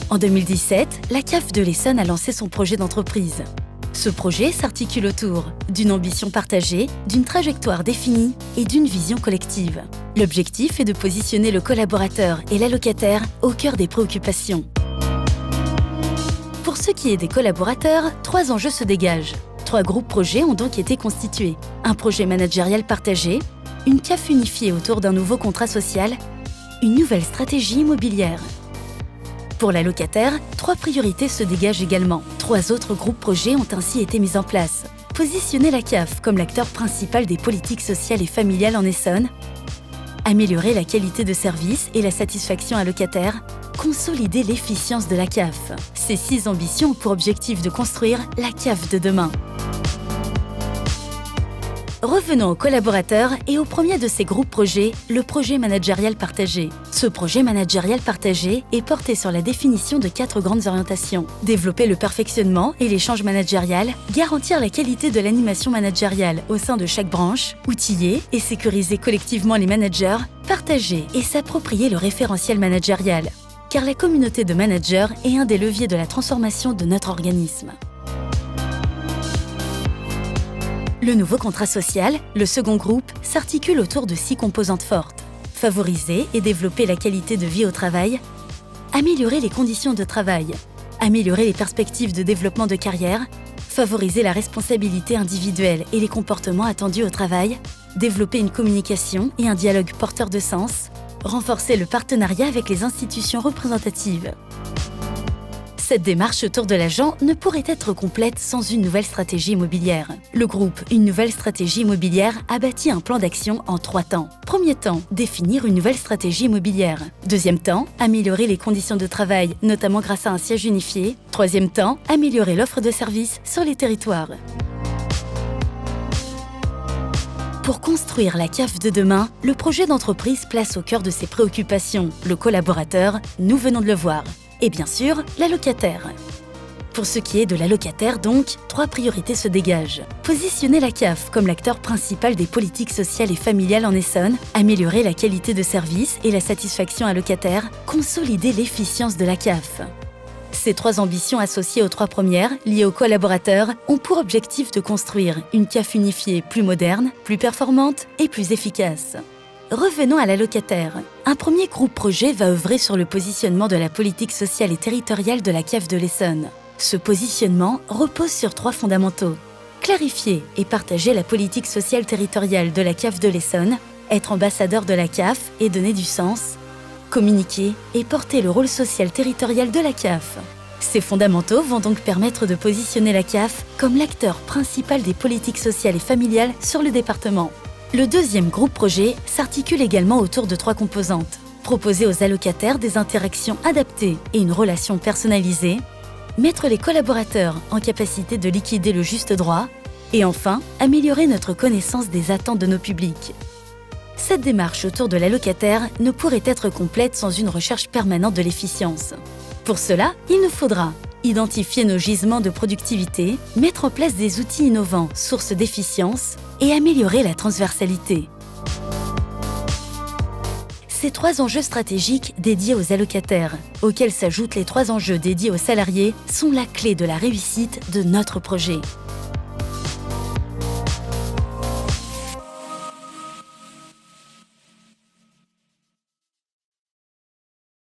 En 2017, la CAF de l'Essonne a lancé son projet d'entreprise. Ce projet s'articule autour d'une ambition partagée, d'une trajectoire définie et d'une vision collective. L'objectif est de positionner le collaborateur et l'allocataire au cœur des préoccupations. Pour ce qui est des collaborateurs, 3 enjeux se dégagent. 3 groupes projets ont donc été constitués. Un projet managérial partagé, une CAF unifiée autour d'un nouveau contrat social, une nouvelle stratégie immobilière. Pour l'allocataire, 3 priorités se dégagent également. 3 autres groupes projets ont ainsi été mis en place. Positionner la CAF comme l'acteur principal des politiques sociales et familiales en Essonne, améliorer la qualité de service et la satisfaction allocataire, consolider l'efficience de la CAF. Ces 6 ambitions ont pour objectif de construire la CAF de demain. Revenons aux collaborateurs et au premier de ces groupes projets, le projet managérial partagé. Ce projet managérial partagé est porté sur la définition de 4 grandes orientations. Développer le perfectionnement et l'échange managérial, garantir la qualité de l'animation managériale au sein de chaque branche, outiller et sécuriser collectivement les managers, partager et s'approprier le référentiel managérial. Car la communauté de managers est un des leviers de la transformation de notre organisme. Le nouveau contrat social, le second groupe, s'articule autour de 6 composantes fortes. Favoriser et développer la qualité de vie au travail, améliorer les conditions de travail, améliorer les perspectives de développement de carrière, favoriser la responsabilité individuelle et les comportements attendus au travail, développer une communication et un dialogue porteur de sens, renforcer le partenariat avec les institutions représentatives. Cette démarche autour de l'agent ne pourrait être complète sans une nouvelle stratégie immobilière. Le groupe Une nouvelle stratégie immobilière a bâti un plan d'action en 3 temps. Premier temps, définir une nouvelle stratégie immobilière. Deuxième temps, améliorer les conditions de travail, notamment grâce à un siège unifié. Troisième temps, améliorer l'offre de services sur les territoires. Pour construire la CAF de demain, le projet d'entreprise place au cœur de ses préoccupations le collaborateur, nous venons de le voir. Et bien sûr, l'allocataire. Pour ce qui est de l'allocataire donc, 3 priorités se dégagent. Positionner la CAF comme l'acteur principal des politiques sociales et familiales en Essonne, améliorer la qualité de service et la satisfaction allocataire, consolider l'efficience de la CAF. Ces 3 ambitions associées aux 3 premières, liées aux collaborateurs, ont pour objectif de construire une CAF unifiée plus moderne, plus performante et plus efficace. Revenons à l'allocataire. Un premier groupe projet va œuvrer sur le positionnement de la politique sociale et territoriale de la CAF de l'Essonne. Ce positionnement repose sur 3 fondamentaux. Clarifier et partager la politique sociale territoriale de la CAF de l'Essonne, être ambassadeur de la CAF et donner du sens, communiquer et porter le rôle social territorial de la CAF. Ces fondamentaux vont donc permettre de positionner la CAF comme l'acteur principal des politiques sociales et familiales sur le département. Le deuxième groupe projet s'articule également autour de 3 composantes. Proposer aux allocataires des interactions adaptées et une relation personnalisée, mettre les collaborateurs en capacité de liquider le juste droit, et enfin, améliorer notre connaissance des attentes de nos publics. Cette démarche autour de l'allocataire ne pourrait être complète sans une recherche permanente de l'efficience. Pour cela, il nous faudra identifier nos gisements de productivité, mettre en place des outils innovants, sources d'efficience, et améliorer la transversalité. Ces 3 enjeux stratégiques dédiés aux allocataires, auxquels s'ajoutent les 3 enjeux dédiés aux salariés, sont la clé de la réussite de notre projet.